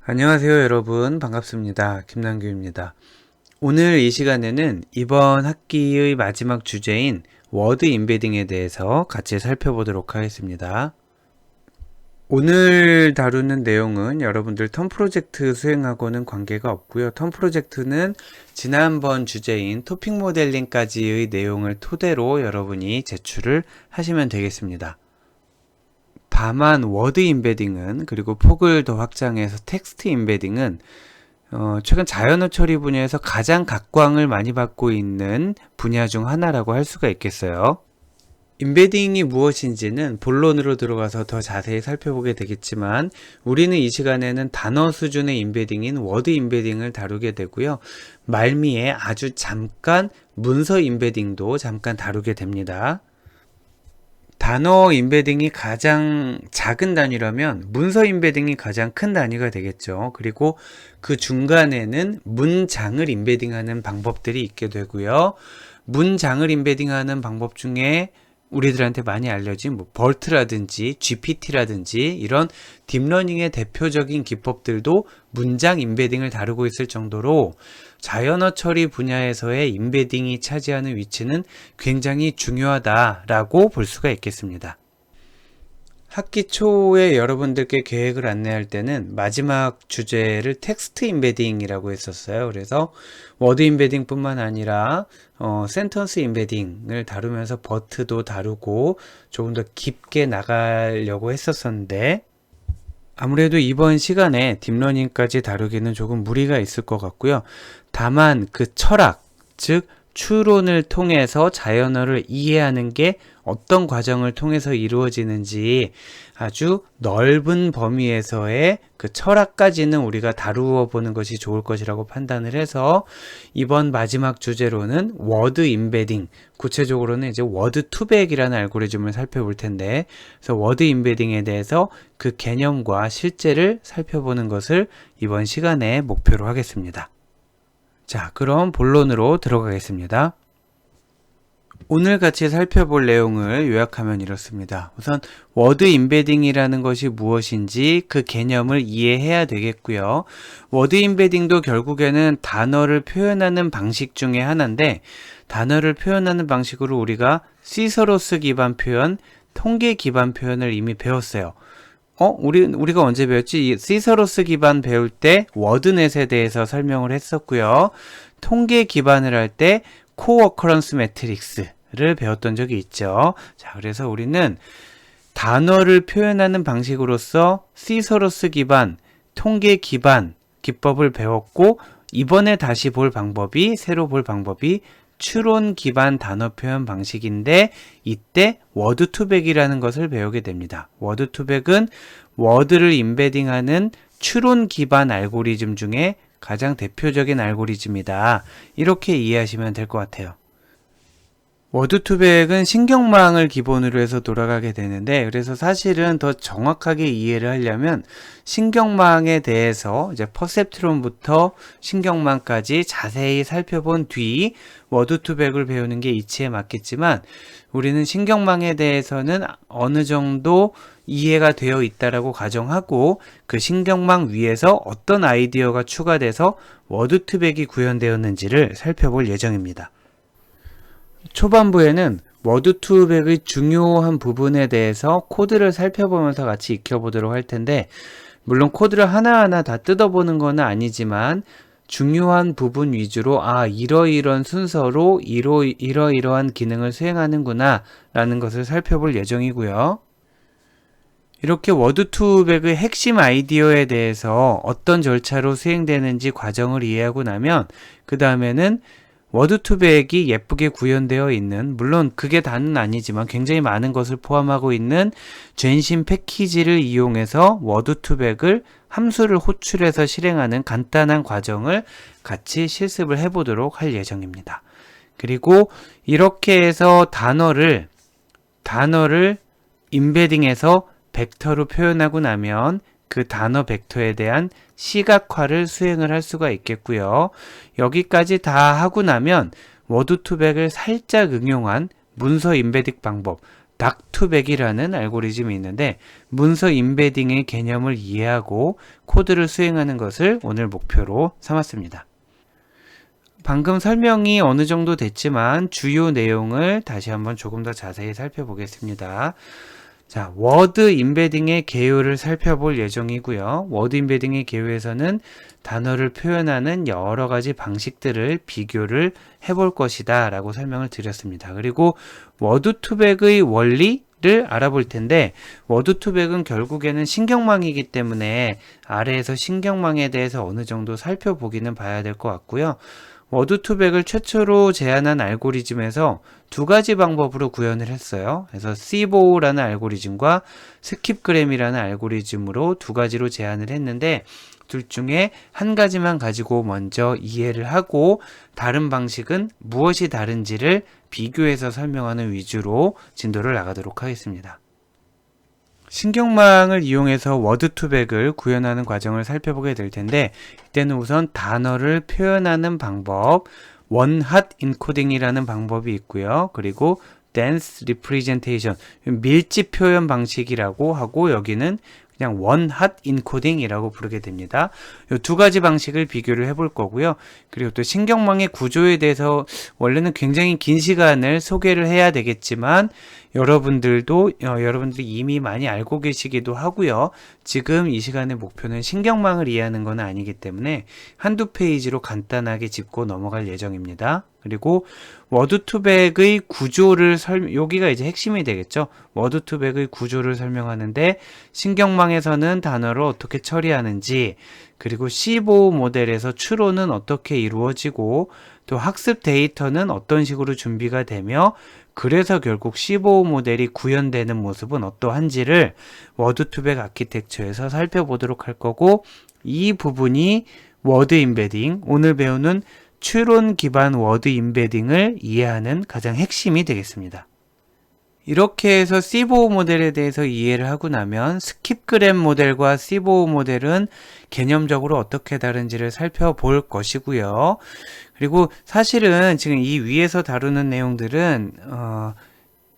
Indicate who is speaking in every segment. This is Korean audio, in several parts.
Speaker 1: 안녕하세요 여러분, 반갑습니다. 김남규입니다. 오늘 이 시간에는 이번 학기의 마지막 주제인 워드 임베딩에 대해서 같이 살펴보도록 하겠습니다. 오늘 다루는 내용은 여러분들 텀 프로젝트 수행하고는 관계가 없고요. 텀 프로젝트는 지난번 주제인 토픽 모델링까지의 내용을 토대로 여러분이 제출을 하시면 되겠습니다. 다만 워드 임베딩은, 그리고 폭을 더 확장해서 텍스트 임베딩은 최근 자연어 처리 분야에서 가장 각광을 많이 받고 있는 분야 중 하나라고 할 수가 있겠어요. 임베딩이 무엇인지는 본론으로 들어가서 더 자세히 살펴보게 되겠지만, 우리는 이 시간에는 단어 수준의 임베딩인 워드 임베딩을 다루게 되고요. 말미에 아주 잠깐 문서 임베딩도 잠깐 다루게 됩니다. 단어 임베딩이 가장 작은 단위라면 문서 임베딩이 가장 큰 단위가 되겠죠. 그리고 그 중간에는 문장을 임베딩하는 방법들이 있게 되고요. 문장을 임베딩하는 방법 중에 우리들한테 많이 알려진 벌트라든지 GPT라든지 이런 딥러닝의 대표적인 기법들도 문장 임베딩을 다루고 있을 정도로 자연어 처리 분야에서의 임베딩이 차지하는 위치는 굉장히 중요하다라고 볼 수가 있겠습니다. 학기 초에 여러분들께 계획을 안내할 때는 마지막 주제를 텍스트 임베딩이라고 했었어요. 그래서 워드 임베딩 뿐만 아니라 센턴스 임베딩을 다루면서 버트도 다루고 조금 더 깊게 나가려고 했었는데, 아무래도 이번 시간에 딥러닝까지 다루기는 조금 무리가 있을 것 같고요. 다만 그 철학, 즉 추론을 통해서 자연어를 이해하는 게 어떤 과정을 통해서 이루어지는지 아주 넓은 범위에서의 그 철학까지는 우리가 다루어 보는 것이 좋을 것이라고 판단을 해서 이번 마지막 주제로는 워드 임베딩, 구체적으로는 이제 워드 투백이라는 알고리즘을 살펴볼 텐데, 그래서 워드 임베딩에 대해서 그 개념과 실제를 살펴보는 것을 이번 시간에 목표로 하겠습니다. 자, 그럼 본론으로 들어가겠습니다. 오늘 같이 살펴볼 내용을 요약하면 이렇습니다. 우선 워드 임베딩이라는 것이 무엇인지 그 개념을 이해해야 되겠고요. 워드 임베딩도 결국에는 단어를 표현하는 방식 중에 하나인데, 단어를 표현하는 방식으로 우리가 시서로스 기반 표현, 통계 기반 표현을 이미 배웠어요. 우리가 언제 배웠지? 시서로스 기반 배울 때 워드넷에 대해서 설명을 했었고요. 통계 기반을 할 때 코어 어커런스 매트릭스를 배웠던 적이 있죠. 자, 그래서 우리는 단어를 표현하는 방식으로서 시서로스 기반, 통계 기반 기법을 배웠고, 이번에 다시 새로 볼 방법이 추론 기반 단어 표현 방식인데, 이때 워드 투백이라는 것을 배우게 됩니다. 워드 투백은 워드를 임베딩하는 추론 기반 알고리즘 중에 가장 대표적인 알고리즘이다. 이렇게 이해하시면 될 것 같아요. 워드 투백은 신경망을 기본으로 해서 돌아가게 되는데, 그래서 사실은 더 정확하게 이해를 하려면 신경망에 대해서 이제 퍼셉트론부터 신경망까지 자세히 살펴본 뒤 워드 투백을 배우는 게 이치에 맞겠지만, 우리는 신경망에 대해서는 어느 정도 이해가 되어 있다라고 가정하고, 그 신경망 위에서 어떤 아이디어가 추가돼서 워드 투백이 구현되었는지를 살펴볼 예정입니다. 초반부에는 워드 투백의 중요한 부분에 대해서 코드를 살펴보면서 같이 익혀보도록 할 텐데, 물론 코드를 하나하나 다 뜯어보는 건 아니지만 중요한 부분 위주로 이러이러한 순서로 이러이러한 기능을 수행하는구나 라는 것을 살펴볼 예정이고요. 이렇게 워드 투백의 핵심 아이디어에 대해서 어떤 절차로 수행되는지 과정을 이해하고 나면, 그 다음에는 워드 투백이 예쁘게 구현되어 있는, 물론 그게 다는 아니지만 굉장히 많은 것을 포함하고 있는 젠신 패키지를 이용해서 워드 투백을 함수를 호출해서 실행하는 간단한 과정을 같이 실습을 해보도록 할 예정입니다. 그리고 이렇게 해서 단어를 임베딩해서 벡터로 표현하고 나면 그 단어 벡터에 대한 시각화를 수행을 할 수가 있겠고요. 여기까지 다 하고 나면 워드 투백을 살짝 응용한 문서 임베딩 방법, 닥투백이라는 알고리즘이 있는데 문서 임베딩의 개념을 이해하고 코드를 수행하는 것을 오늘 목표로 삼았습니다. 방금 설명이 어느 정도 됐지만 주요 내용을 다시 한번 조금 더 자세히 살펴보겠습니다. 자, 워드 임베딩의 개요를 살펴볼 예정이고요. 워드 임베딩의 개요에서는 단어를 표현하는 여러 가지 방식들을 비교를 해볼 것이다 라고 설명을 드렸습니다. 그리고 워드2백의 원리를 알아볼 텐데 워드2백은 결국에는 신경망이기 때문에 아래에서 신경망에 대해서 어느 정도 살펴보기는 봐야 될 것 같고요. 워드2백을 최초로 제안한 알고리즘에서 두 가지 방법으로 구현을 했어요. 그래서 시보라는 알고리즘과 스킵그램이라는 알고리즘으로 두 가지로 제안을 했는데 둘 중에 한 가지만 가지고 먼저 이해를 하고 다른 방식은 무엇이 다른지를 비교해서 설명하는 위주로 진도를 나가도록 하겠습니다. 신경망을 이용해서 워드2백을 구현하는 과정을 살펴보게 될 텐데 이때는 우선 단어를 표현하는 방법, 원핫 인코딩이라는 방법이 있고요. 그리고 dense representation, 밀집 표현 방식이라고 하고 여기는 그냥 원핫 인코딩이라고 부르게 됩니다. 이 두 가지 방식을 비교를 해볼 거고요. 그리고 또 신경망의 구조에 대해서 원래는 굉장히 긴 시간을 소개를 해야 되겠지만 여러분들이 이미 많이 알고 계시기도 하고요. 지금 이 시간의 목표는 신경망을 이해하는 건 아니기 때문에 한두 페이지로 간단하게 짚고 넘어갈 예정입니다. 그리고 워드2백의 구조를 여기가 이제 핵심이 되겠죠. 워드2백의 구조를 설명하는데 신경망에서는 단어를 어떻게 처리하는지, 그리고 C5 모델에서 추론은 어떻게 이루어지고 또 학습 데이터는 어떤 식으로 준비가 되며 그래서 결국 C5 모델이 구현되는 모습은 어떠한지를 워드2백 아키텍처에서 살펴보도록 할 거고 이 부분이 워드 임베딩, 오늘 배우는 추론 기반 워드 임베딩을 이해하는 가장 핵심이 되겠습니다. 이렇게 해서 C5 모델에 대해서 이해를 하고 나면 스킵그램 모델과 C5 모델은 개념적으로 어떻게 다른지를 살펴볼 것이고요. 그리고 사실은 지금 이 위에서 다루는 내용들은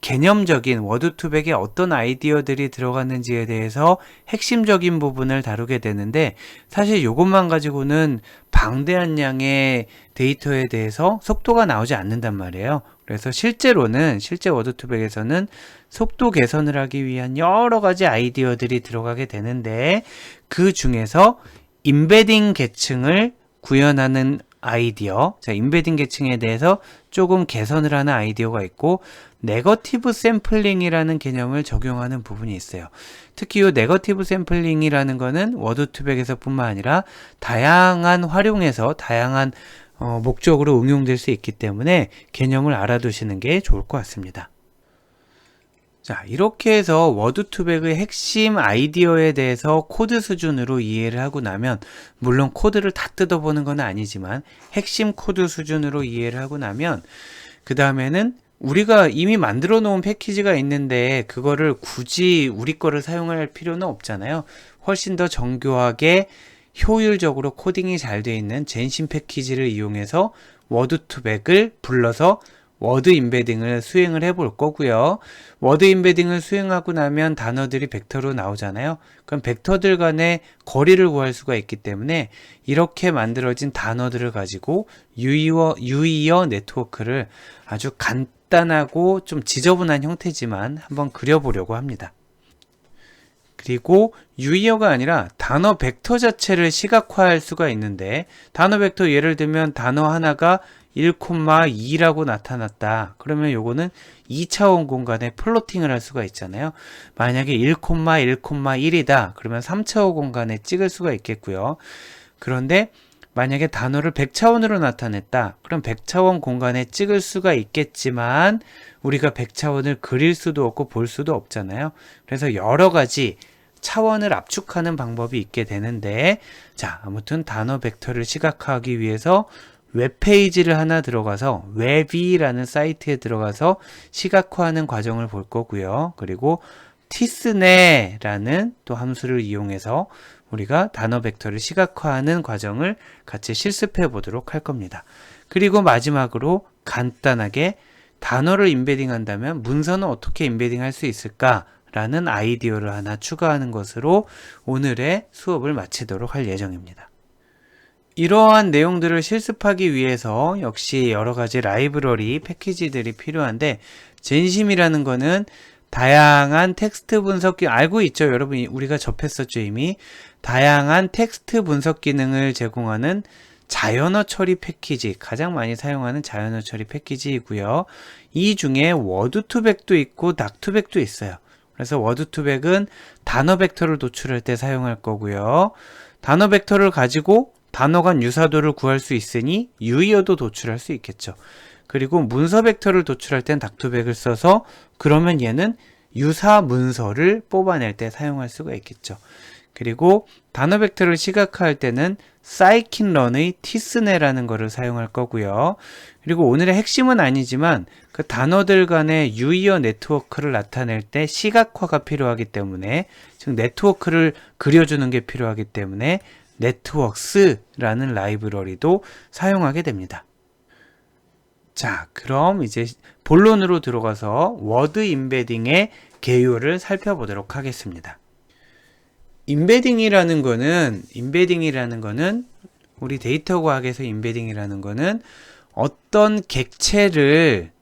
Speaker 1: 개념적인 워드2백에 어떤 아이디어들이 들어갔는지에 대해서 핵심적인 부분을 다루게 되는데 사실 이것만 가지고는 방대한 양의 데이터에 대해서 속도가 나오지 않는단 말이에요. 그래서 실제 워드2백에서는 속도 개선을 하기 위한 여러 가지 아이디어들이 들어가게 되는데 그 중에서 임베딩 계층을 구현하는 아이디어, 자, 임베딩 계층에 대해서 조금 개선을 하는 아이디어가 있고 네거티브 샘플링이라는 개념을 적용하는 부분이 있어요. 특히 이 네거티브 샘플링이라는 거는 워드2백에서 뿐만 아니라 다양한 활용에서 다양한 목적으로 응용될 수 있기 때문에 개념을 알아두시는 게 좋을 것 같습니다. 자, 이렇게 해서 워드2백의 핵심 아이디어에 대해서 코드 수준으로 이해를 하고 나면 물론 코드를 다 뜯어보는 건 아니지만 핵심 코드 수준으로 이해를 하고 나면 그 다음에는 우리가 이미 만들어 놓은 패키지가 있는데 그거를 굳이 우리 거를 사용할 필요는 없잖아요. 훨씬 더 정교하게 효율적으로 코딩이 잘 되어 있는 젠신 패키지를 이용해서 워드2백을 불러서 워드 임베딩을 수행을 해볼 거고요. 워드 임베딩을 수행하고 나면 단어들이 벡터로 나오잖아요. 그럼 벡터들 간의 거리를 구할 수가 있기 때문에 이렇게 만들어진 단어들을 가지고 유의어 네트워크를 아주 간단하고 좀 지저분한 형태지만 한번 그려보려고 합니다. 그리고 유의어가 아니라 단어 벡터 자체를 시각화할 수가 있는데 단어 벡터 예를 들면 단어 하나가 1,2라고 나타났다. 그러면 요거는 2차원 공간에 플로팅을 할 수가 있잖아요. 만약에 1,1,1이다. 그러면 3차원 공간에 찍을 수가 있겠고요. 그런데 만약에 단어를 100차원으로 나타냈다. 그럼 100차원 공간에 찍을 수가 있겠지만 우리가 100차원을 그릴 수도 없고 볼 수도 없잖아요. 그래서 여러 가지 차원을 압축하는 방법이 있게 되는데 자, 아무튼 단어 벡터를 시각화하기 위해서 웹페이지를 하나 들어가서 웹이라는 사이트에 들어가서 시각화하는 과정을 볼 거고요. 그리고 tSNE라는 또 함수를 이용해서 우리가 단어 벡터를 시각화하는 과정을 같이 실습해 보도록 할 겁니다. 그리고 마지막으로 간단하게 단어를 임베딩 한다면 문서는 어떻게 임베딩 할 수 있을까? 라는 아이디어를 하나 추가하는 것으로 오늘의 수업을 마치도록 할 예정입니다. 이러한 내용들을 실습하기 위해서 역시 여러 가지 라이브러리 패키지들이 필요한데, 젠심이라는 거는 다양한 텍스트 분석 알고 있죠? 여러분, 우리가 접했었죠, 이미. 다양한 텍스트 분석 기능을 제공하는 자연어 처리 패키지, 가장 많이 사용하는 자연어 처리 패키지이고요. 이 중에 워드2백도 있고 닥2백도 있어요. 그래서 워드2백은 단어 벡터를 도출할 때 사용할 거고요. 단어 벡터를 가지고 단어 간 유사도를 구할 수 있으니 유의어도 도출할 수 있겠죠. 그리고 문서 벡터를 도출할 땐 닥2백을 써서 그러면 얘는 유사 문서를 뽑아낼 때 사용할 수가 있겠죠. 그리고 단어 벡터를 시각화할 때는 사이킨런의 티스네라는 것을 사용할 거고요. 그리고 오늘의 핵심은 아니지만 그 단어들 간의 유의어 네트워크를 나타낼 때 시각화가 필요하기 때문에, 즉 네트워크를 그려주는 게 필요하기 때문에 네트워크스라는 라이브러리도 사용하게 됩니다. 자, 그럼 이제 본론으로 들어가서 워드 임베딩의 개요를 살펴보도록 하겠습니다. 임베딩이라는 거는 우리 데이터 과학에서 임베딩이라는 거는 어떤 객체를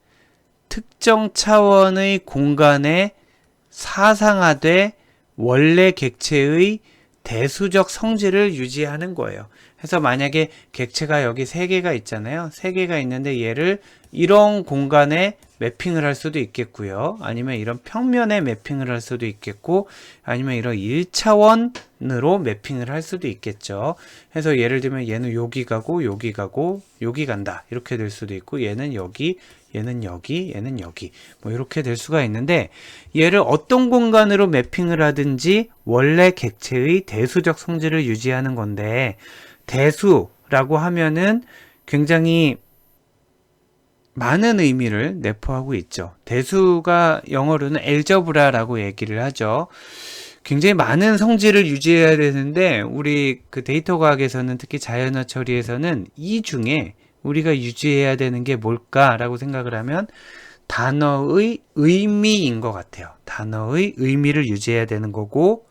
Speaker 1: 특정 차원의 공간에 사상화돼 원래 객체의 대수적 성질을 유지하는 거예요. 그래서 만약에 객체가 여기 3개가 있잖아요. 3개가 있는데 얘를 이런 공간에 매핑을 할 수도 있겠고요. 아니면 이런 평면에 매핑을 할 수도 있겠고, 아니면 이런 1차원으로 매핑을 할 수도 있겠죠. 그래서 예를 들면 얘는 여기 가고 여기 가고 여기 간다, 이렇게 될 수도 있고, 얘는 여기, 얘는 여기, 얘는 여기, 뭐 이렇게 될 수가 있는데, 얘를 어떤 공간으로 매핑을 하든지 원래 객체의 대수적 성질을 유지하는 건데, 대수라고 하면은 굉장히 많은 의미를 내포하고 있죠. 대수가 영어로는 엘저브라라고 얘기를 하죠. 굉장히 많은 성질을 유지해야 되는데, 우리 그 데이터 과학에서는, 특히 자연어 처리에서는 이 중에 우리가 유지해야 되는 게 뭘까라고 생각을 하면 단어의 의미인 것 같아요. 단어의 의미를 유지해야 되는 거고,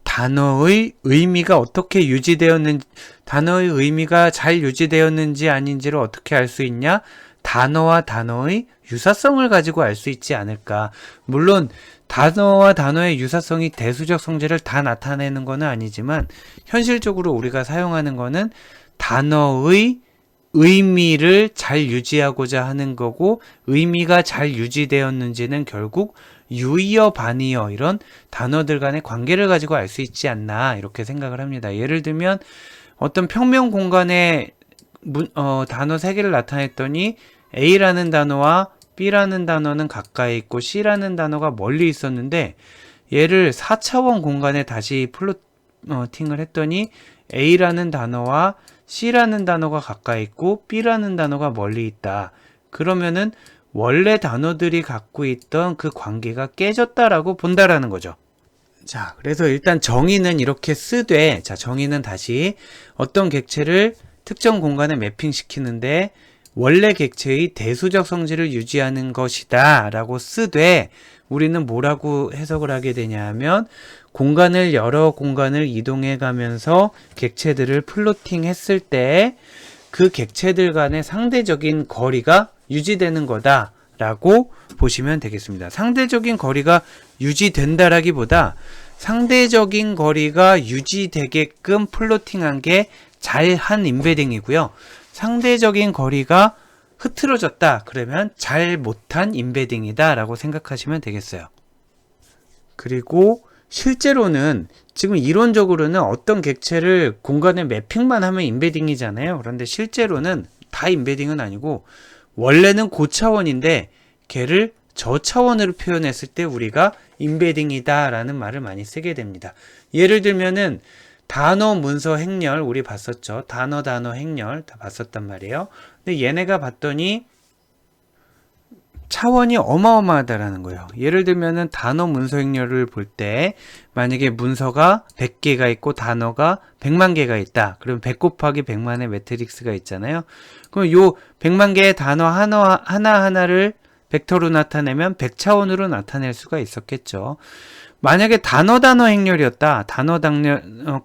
Speaker 1: 단어의 의미가 어떻게 유지되었는지, 단어의 의미가 잘 유지되었는지 아닌지를 어떻게 알 수 있냐? 단어와 단어의 유사성을 가지고 알 수 있지 않을까. 물론 단어와 단어의 유사성이 대수적 성질을 다 나타내는 것은 아니지만, 현실적으로 우리가 사용하는 것은 단어의 의미를 잘 유지하고자 하는 거고, 의미가 잘 유지되었는지는 결국 유의어, 반의어 이런 단어들 간의 관계를 가지고 알 수 있지 않나, 이렇게 생각을 합니다. 예를 들면 어떤 평면 공간에 단어 3개를 나타냈더니 A라는 단어와 B라는 단어는 가까이 있고 C라는 단어가 멀리 있었는데, 얘를 4차원 공간에 다시 플로팅을 했더니 A라는 단어와 C라는 단어가 가까이 있고 B라는 단어가 멀리 있다. 그러면은 원래 단어들이 갖고 있던 그 관계가 깨졌다라고 본다라는 거죠. 자, 그래서 일단 정의는 이렇게 쓰되, 자, 정의는 다시 어떤 객체를 특정 공간에 매핑시키는데 원래 객체의 대수적 성질을 유지하는 것이다 라고 쓰되, 우리는 뭐라고 해석을 하게 되냐 하면, 공간을 여러 공간을 이동해 가면서 객체들을 플로팅 했을 때 그 객체들 간의 상대적인 거리가 유지되는 거다 라고 보시면 되겠습니다. 상대적인 거리가 유지된다라기보다 상대적인 거리가 유지되게끔 플로팅한 게 잘한 임베딩이고요. 상대적인 거리가 흐트러졌다 그러면 잘 못한 임베딩이다 라고 생각하시면 되겠어요. 그리고 실제로는 지금 이론적으로는 어떤 객체를 공간에 매핑만 하면 임베딩이잖아요. 그런데 실제로는 다 임베딩은 아니고, 원래는 고차원인데 걔를 저차원으로 표현했을 때 우리가 임베딩이다 라는 말을 많이 쓰게 됩니다. 예를 들면은 단어, 문서, 행렬 우리 봤었죠. 단어, 행렬 다 봤었단 말이에요. 근데 얘네가 봤더니 차원이 어마어마하다라는 거예요. 예를 들면은 단어 문서 행렬을 볼 때 만약에 문서가 100개가 있고 단어가 100만 개가 있다. 그럼 100 곱하기 100만의 매트릭스가 있잖아요. 그럼 요 100만 개의 단어 하나하나를 벡터로 나타내면 100차원으로 나타낼 수가 있었겠죠. 만약에 단어 행렬이었다.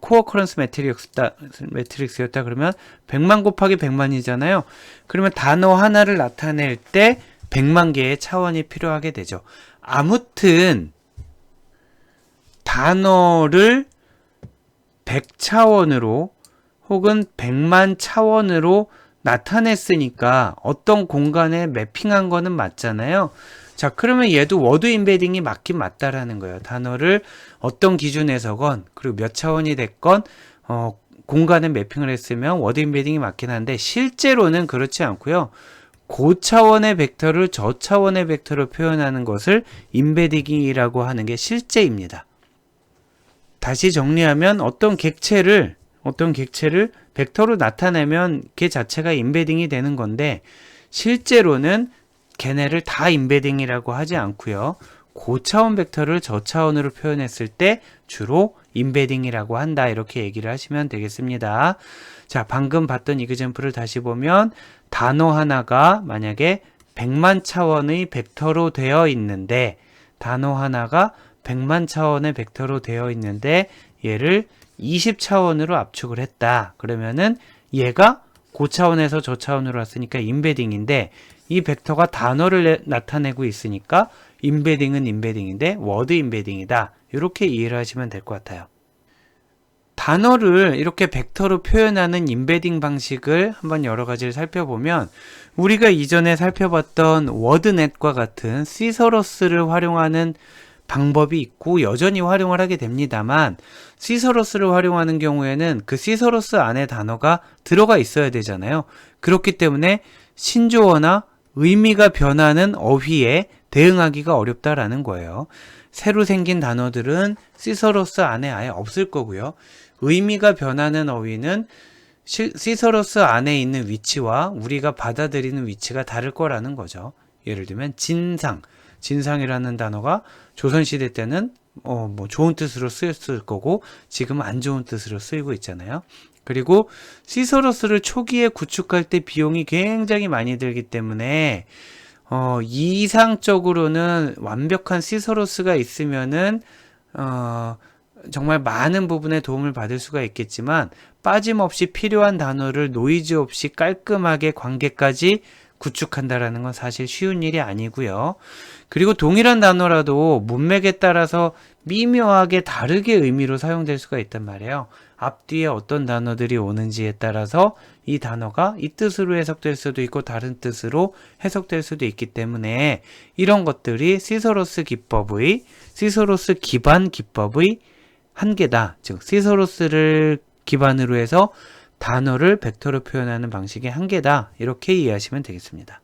Speaker 1: 코어 커런스 매트릭스였다. 그러면 100만 곱하기 100만이잖아요. 그러면 단어 하나를 나타낼 때 100만 개의 차원이 필요하게 되죠. 아무튼 단어를 100차원으로 혹은 100만 차원으로 나타냈으니까 어떤 공간에 매핑한 거는 맞잖아요. 자, 그러면 얘도 워드 임베딩이 맞긴 맞다라는 거예요. 단어를 어떤 기준에서건 그리고 몇 차원이 됐건 공간에 매핑을 했으면 워드 임베딩이 맞긴 한데 실제로는 그렇지 않고요. 고차원의 벡터를 저차원의 벡터로 표현하는 것을 임베딩이라고 하는 게 실제입니다. 다시 정리하면 어떤 객체를 벡터로 나타내면 걔 자체가 임베딩이 되는 건데 실제로는 걔네를 다 임베딩이라고 하지 않고요. 고차원 벡터를 저차원으로 표현했을 때 주로 임베딩이라고 한다. 이렇게 얘기를 하시면 되겠습니다. 자, 방금 봤던 이그젬플을 다시 보면 단어 하나가 만약에 100만 차원의 벡터로 되어 있는데 단어 하나가 100만 차원의 벡터로 되어 있는데 얘를 20차원으로 압축을 했다. 그러면은 얘가 고차원에서 저차원으로 왔으니까 임베딩인데 이 벡터가 단어를 나타내고 있으니까 임베딩은 임베딩인데 워드 임베딩이다. 이렇게 이해를 하시면 될 것 같아요. 단어를 이렇게 벡터로 표현하는 임베딩 방식을 한번 여러 가지를 살펴보면 우리가 이전에 살펴봤던 워드넷과 같은 시서러스를 활용하는 방법이 있고 여전히 활용을 하게 됩니다만 시서러스를 활용하는 경우에는 그 시서러스 안에 단어가 들어가 있어야 되잖아요. 그렇기 때문에 신조어나 의미가 변하는 어휘에 대응하기가 어렵다라는 거예요. 새로 생긴 단어들은 시서러스 안에 아예 없을 거고요. 의미가 변하는 어휘는 시서러스 안에 있는 위치와 우리가 받아들이는 위치가 다를 거라는 거죠. 예를 들면 진상이라는 단어가 조선시대 때는 좋은 뜻으로 쓰였을 거고 지금은 안 좋은 뜻으로 쓰이고 있잖아요. 그리고 시서러스를 초기에 구축할 때 비용이 굉장히 많이 들기 때문에 이상적으로는 완벽한 시서러스가 있으면은 정말 많은 부분에 도움을 받을 수가 있겠지만 빠짐없이 필요한 단어를 노이즈 없이 깔끔하게 관계까지 구축한다라는 건 사실 쉬운 일이 아니고요. 그리고 동일한 단어라도 문맥에 따라서 미묘하게 다르게 의미로 사용될 수가 있단 말이에요. 앞뒤에 어떤 단어들이 오는지에 따라서 이 단어가 이 뜻으로 해석될 수도 있고 다른 뜻으로 해석될 수도 있기 때문에 이런 것들이 시서러스 기반 기법의 한계다. 즉 시서러스를 기반으로 해서 단어를 벡터로 표현하는 방식의 한계다. 이렇게 이해하시면 되겠습니다.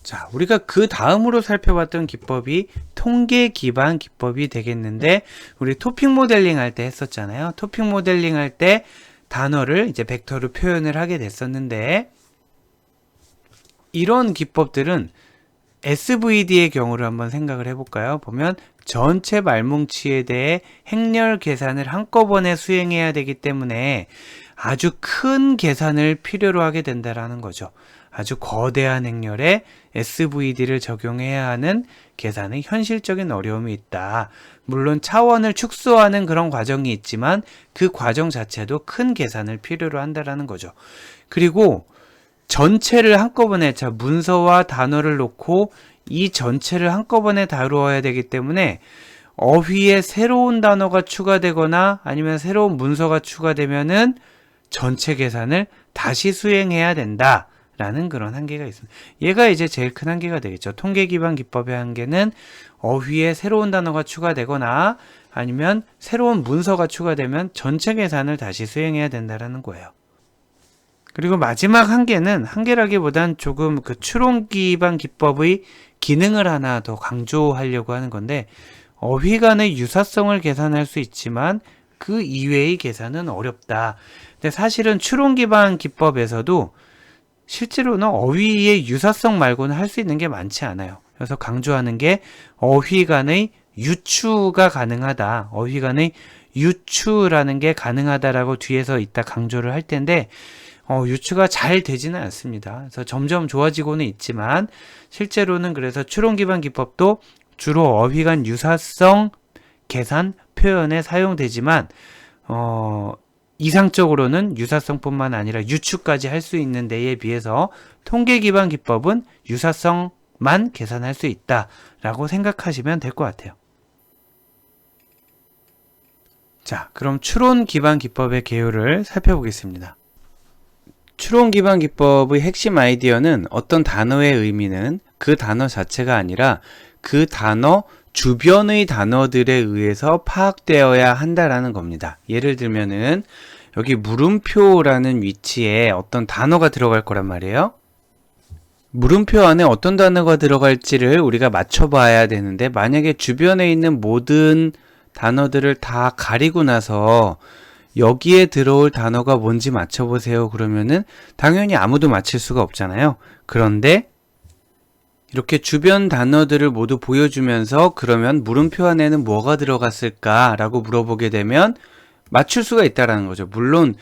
Speaker 1: 자, 우리가 그 다음으로 살펴봤던 기법이 통계 기반 기법이 되겠는데 우리 토픽 모델링 할 때 했었잖아요. 토픽 모델링 할 때 단어를 이제 벡터로 표현을 하게 됐었는데 이런 기법들은 SVD의 경우를 한번 생각을 해볼까요? 보면 전체 말뭉치에 대해 행렬 계산을 한꺼번에 수행해야 되기 때문에 아주 큰 계산을 필요로 하게 된다라는 거죠. 아주 거대한 행렬에 SVD를 적용해야 하는 계산의 현실적인 어려움이 있다. 물론 차원을 축소하는 그런 과정이 있지만 그 과정 자체도 큰 계산을 필요로 한다라는 거죠. 그리고 전체를 한꺼번에 문서와 단어를 놓고 이 전체를 한꺼번에 다루어야 되기 때문에 어휘에 새로운 단어가 추가되거나 아니면 새로운 문서가 추가되면은 전체 계산을 다시 수행해야 된다라는 그런 한계가 있습니다. 얘가 이제 제일 큰 한계가 되겠죠. 통계 기반 기법의 한계는 어휘에 새로운 단어가 추가되거나 아니면 새로운 문서가 추가되면 전체 계산을 다시 수행해야 된다라는 거예요. 그리고 마지막 한계는 한계라기보단 조금 그 추론 기반 기법의 기능을 하나 더 강조하려고 하는 건데 어휘 간의 유사성을 계산할 수 있지만 그 이외의 계산은 어렵다. 근데 사실은 추론 기반 기법에서도 실제로는 어휘의 유사성 말고는 할 수 있는 게 많지 않아요. 그래서 강조하는 게 어휘 간의 유추가 가능하다. 어휘 간의 유추라는 게 가능하다라고 뒤에서 이따 강조를 할 텐데 유추가 잘 되지는 않습니다. 그래서 점점 좋아지고는 있지만 실제로는 그래서 추론 기반 기법도 주로 어휘 간 유사성 계산 표현에 사용되지만 이상적으로는 유사성뿐만 아니라 유추까지 할 수 있는 데에 비해서 통계 기반 기법은 유사성만 계산할 수 있다라고 생각하시면 될 것 같아요. 자, 그럼 추론 기반 기법의 개요를 살펴보겠습니다. 추론 기반 기법의 핵심 아이디어는 어떤 단어의 의미는 그 단어 자체가 아니라 그 단어 주변의 단어들에 의해서 파악되어야 한다라는 겁니다. 예를 들면은 여기 물음표라는 위치에 어떤 단어가 들어갈 거란 말이에요. 물음표 안에 어떤 단어가 들어갈지를 우리가 맞춰봐야 되는데 만약에 주변에 있는 모든 단어들을 다 가리고 나서 여기에 들어올 단어가 뭔지 맞춰보세요. 그러면은 당연히 아무도 맞힐 수가 없잖아요. 그런데 이렇게 주변 단어들을 모두 보여주면서 그러면 물음표 안에는 뭐가 들어갔을까라고 물어보게 되면 맞출 수가 있다라는 거죠. 물론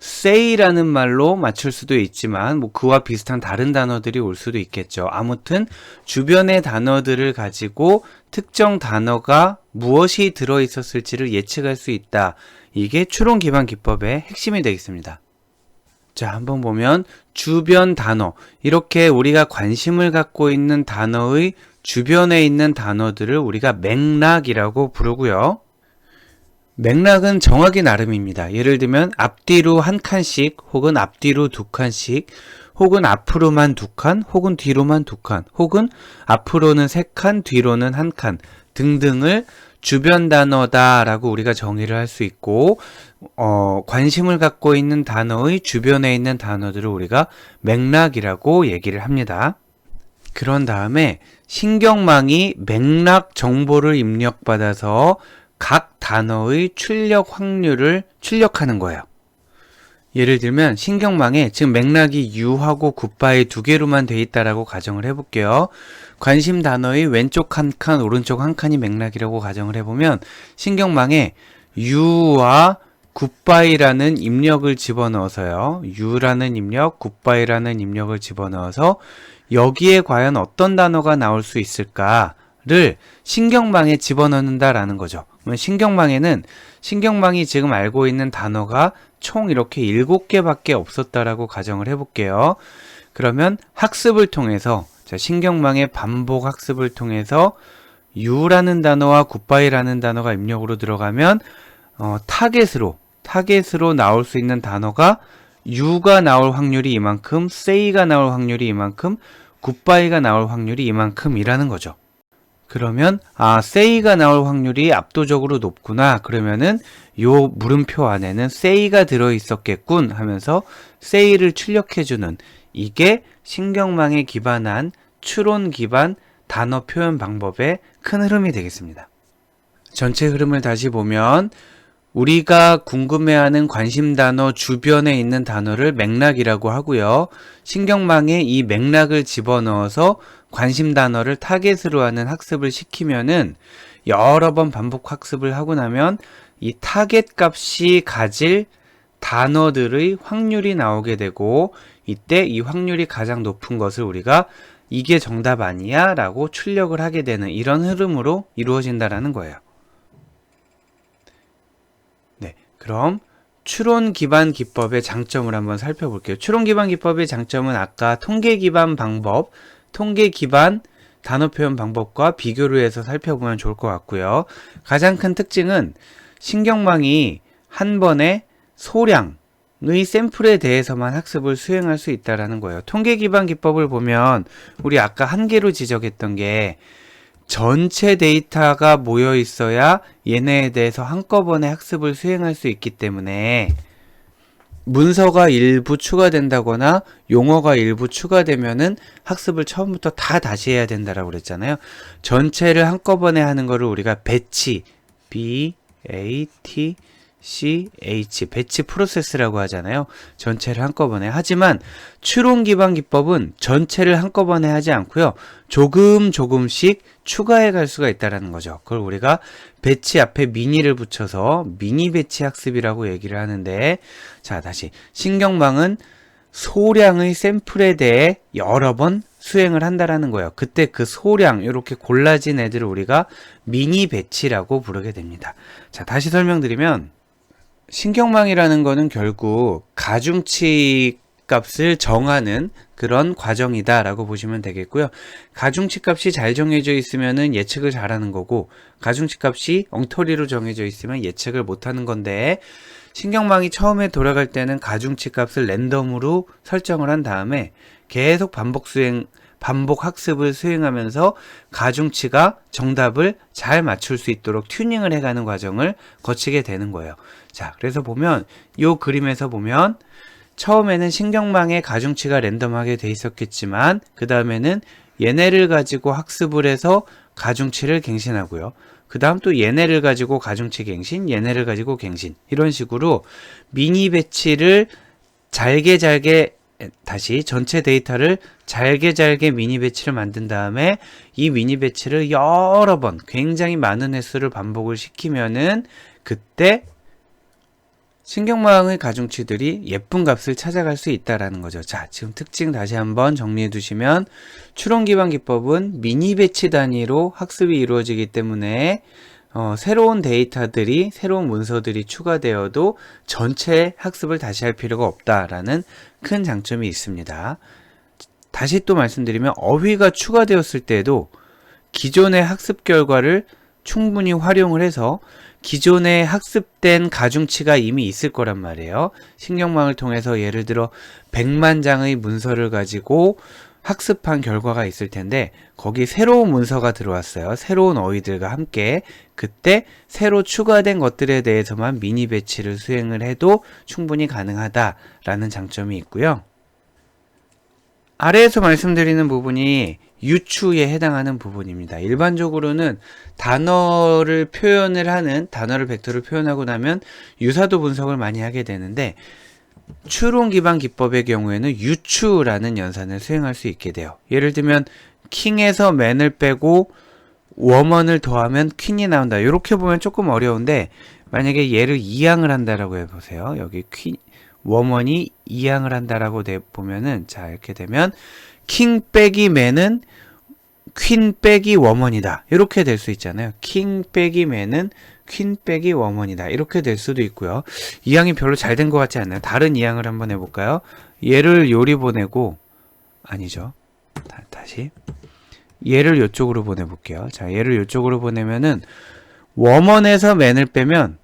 Speaker 1: say라는 말로 맞출 수도 있지만 그와 비슷한 다른 단어들이 올 수도 있겠죠. 아무튼 주변의 단어들을 가지고 특정 단어가 무엇이 들어있었을지를 예측할 수 있다. 이게 추론 기반 기법의 핵심이 되겠습니다. 자, 한번 보면 주변 단어, 이렇게 우리가 관심을 갖고 있는 단어의 주변에 있는 단어들을 우리가 맥락이라고 부르고요. 맥락은 정하기 나름입니다. 예를 들면 앞뒤로 한 칸씩 혹은 앞뒤로 두 칸씩 혹은 앞으로만 두 칸 혹은 뒤로만 두 칸 혹은 앞으로는 세 칸 뒤로는 한 칸 등등을 주변 단어다라고 우리가 정의를 할 수 있고 관심을 갖고 있는 단어의 주변에 있는 단어들을 우리가 맥락이라고 얘기를 합니다. 그런 다음에 신경망이 맥락 정보를 입력받아서 각 단어의 출력 확률을 출력하는 거예요. 예를 들면 신경망에 지금 맥락이 U하고 굿바이 두 개로만 돼 있다라고 가정을 해볼게요. 관심 단어의 왼쪽 한 칸, 오른쪽 한 칸이 맥락이라고 가정을 해보면 신경망에 U와 굿바이라는 입력을 집어넣어서요. U라는 입력, 굿바이라는 입력을 집어넣어서 여기에 과연 어떤 단어가 나올 수 있을까를 신경망에 집어넣는다라는 거죠. 신경망에는 신경망이 지금 알고 있는 단어가 총 이렇게 7개밖에 없었다라고 가정을 해볼게요. 그러면 학습을 통해서 신경망의 반복 학습을 통해서 U라는 단어와 굿바이라는 단어가 입력으로 들어가면 타겟으로 나올 수 있는 단어가 U가 나올 확률이 이만큼, say가 나올 확률이 이만큼, 굿바이가 나올 확률이 이만큼이라는 거죠. 그러면 say가 나올 확률이 압도적으로 높구나. 그러면은 요 물음표 안에는 say가 들어있었겠군 하면서 say를 출력해주는 이게 신경망에 기반한 추론 기반 단어 표현 방법의 큰 흐름이 되겠습니다. 전체 흐름을 다시 보면 우리가 궁금해하는 관심 단어 주변에 있는 단어를 맥락이라고 하고요. 신경망에 이 맥락을 집어넣어서 관심 단어를 타겟으로 하는 학습을 시키면은 여러 번 반복 학습을 하고 나면 이 타겟 값이 가질 단어들의 확률이 나오게 되고 이때 이 확률이 가장 높은 것을 우리가 이게 정답 아니야? 라고 출력을 하게 되는 이런 흐름으로 이루어진다라는 거예요. 네, 그럼 추론 기반 기법의 장점을 한번 살펴볼게요. 추론 기반 기법의 장점은 아까 통계 기반 방법, 통계 기반 단어 표현 방법과 비교를 해서 살펴보면 좋을 것 같고요. 가장 큰 특징은 신경망이 한 번에 소량의 샘플에 대해서만 학습을 수행할 수 있다는 거예요. 통계 기반 기법을 보면 우리 아까 한계로 지적했던 게 전체 데이터가 모여 있어야 얘네에 대해서 한꺼번에 학습을 수행할 수 있기 때문에 문서가 일부 추가된다거나 용어가 일부 추가되면은 학습을 처음부터 다시 해야 된다라고 그랬잖아요. 전체를 한꺼번에 하는 거를 우리가 배치, B-A-T 배치 프로세스라고 하잖아요. 전체를 한꺼번에. 하지만 추론 기반 기법은 전체를 한꺼번에 하지 않고요. 조금씩 추가해 갈 수가 있다라는 거죠. 그걸 우리가 배치 앞에 미니를 붙여서 미니 배치 학습이라고 얘기를 하는데, 자, 다시 신경망은 소량의 샘플에 대해 여러 번 수행을 한다라는 거예요. 그때 그 소량, 이렇게 골라진 애들을 우리가 미니 배치라고 부르게 됩니다. 자, 다시 설명드리면 신경망이라는 거는 결국 가중치 값을 정하는 그런 과정이다 라고 보시면 되겠고요. 가중치 값이 잘 정해져 있으면은 예측을 잘하는 거고, 가중치 값이 엉터리로 정해져 있으면 예측을 못하는 건데, 신경망이 처음에 돌아갈 때는 가중치 값을 랜덤으로 설정을 한 다음에 계속 반복 학습을 수행하면서 가중치가 정답을 잘 맞출 수 있도록 튜닝을 해가는 과정을 거치게 되는 거예요. 자, 그래서 보면 이 그림에서 보면 처음에는 신경망의 가중치가 랜덤하게 돼 있었겠지만 그 다음에는 얘네를 가지고 학습을 해서 가중치를 갱신하고요. 그 다음 또 얘네를 가지고 가중치 갱신, 얘네를 가지고 갱신, 이런 식으로 미니 배치를 잘게 다시 전체 데이터를 잘게 미니 배치를 만든 다음에 이 미니 배치를 여러 번 굉장히 많은 횟수를 반복을 시키면은 그때 신경망의 가중치들이 예쁜 값을 찾아갈 수 있다라는 거죠. 자, 지금 특징 다시 한번 정리해 두시면 추론 기반 기법은 미니 배치 단위로 학습이 이루어지기 때문에 새로운 데이터들이, 새로운 문서들이 추가되어도 전체 학습을 다시 할 필요가 없다라는 큰 장점이 있습니다. 다시 또 말씀드리면 어휘가 추가되었을 때에도 기존의 학습 결과를 충분히 활용을 해서 기존에 학습된 가중치가 이미 있을 거란 말이에요. 신경망을 통해서 예를 들어 100만 장의 문서를 가지고 학습한 결과가 있을 텐데 거기 새로운 문서가 들어왔어요. 새로운 어휘들과 함께. 그때 새로 추가된 것들에 대해서만 미니 배치를 수행을 해도 충분히 가능하다라는 장점이 있고요. 아래에서 말씀드리는 부분이 유추에 해당하는 부분입니다. 일반적으로는 단어를 벡터를 표현하고 나면 유사도 분석을 많이 하게 되는데 추론 기반 기법의 경우에는 유추라는 연산을 수행할 수 있게 돼요. 예를 들면 킹에서 맨을 빼고 워먼을 더하면 퀸이 나온다. 이렇게 보면 조금 어려운데 만약에 얘를 이항을 한다라고 해보세요. 여기 워먼이 이항을 한다라고 보면은 자 이렇게 되면 킹 빼기 맨은 퀸 빼기 워먼이다. 이렇게 될 수 있잖아요. 킹 빼기 맨은 퀸 빼기 워먼이다. 이렇게 될 수도 있고요. 이항이 별로 잘 된 것 같지 않나요? 다른 이항을 한번 해볼까요? 얘를 요리 보내고 아니죠. 다시 얘를 이쪽으로 보내볼게요. 자, 얘를 이쪽으로 보내면은 워먼에서 맨을 빼면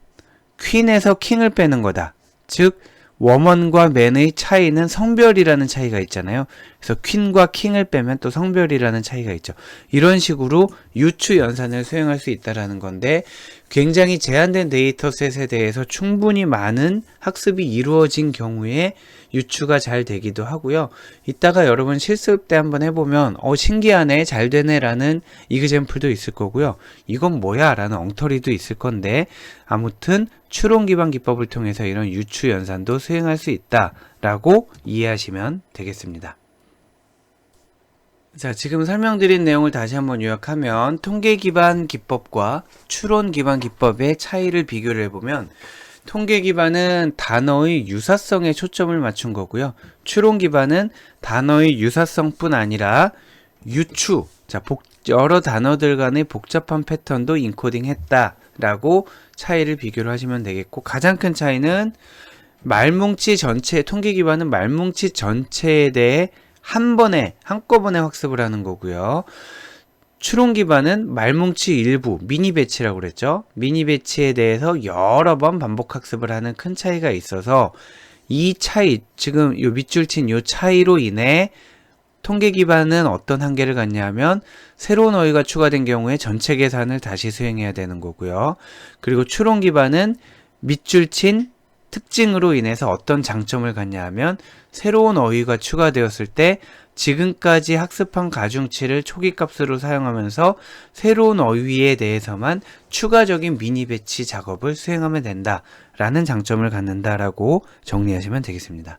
Speaker 1: 퀸에서 킹을 빼는 거다. 즉 워먼과 맨의 차이는 성별이라는 차이가 있잖아요. 그래서 퀸과 킹을 빼면 또 성별이라는 차이가 있죠. 이런 식으로 유추 연산을 수행할 수 있다는 건데 굉장히 제한된 데이터셋에 대해서 충분히 많은 학습이 이루어진 경우에 유추가 잘 되기도 하고요. 이따가 여러분 실습 때 한번 해보면 신기하네, 잘 되네 라는 이그젬플도 있을 거고요. 이건 뭐야 라는 엉터리도 있을 건데 아무튼 추론 기반 기법을 통해서 이런 유추 연산도 수행할 수 있다라고 이해하시면 되겠습니다. 자, 지금 설명드린 내용을 다시 한번 요약하면 통계 기반 기법과 추론 기반 기법의 차이를 비교를 해보면 통계 기반은 단어의 유사성에 초점을 맞춘 거고요. 추론 기반은 단어의 유사성뿐 아니라 유추, 자, 여러 단어들 간의 복잡한 패턴도 인코딩 했다라고 차이를 비교를 하시면 되겠고 가장 큰 차이는 말뭉치 전체, 통계 기반은 말뭉치 전체에 대해 한꺼번에 학습을 하는 거고요. 추론 기반은 말뭉치 일부, 미니 배치라고 그랬죠. 미니 배치에 대해서 여러 번 반복 학습을 하는 큰 차이가 있어서 이 차이, 지금 요 밑줄 친 요 차이로 인해 통계 기반은 어떤 한계를 갖냐 하면 새로운 어휘가 추가된 경우에 전체 계산을 다시 수행해야 되는 거고요. 그리고 추론 기반은 밑줄 친 특징으로 인해서 어떤 장점을 갖냐 하면 새로운 어휘가 추가되었을 때 지금까지 학습한 가중치를 초기값으로 사용하면서 새로운 어휘에 대해서만 추가적인 미니 배치 작업을 수행하면 된다라는 장점을 갖는다라고 정리하시면 되겠습니다.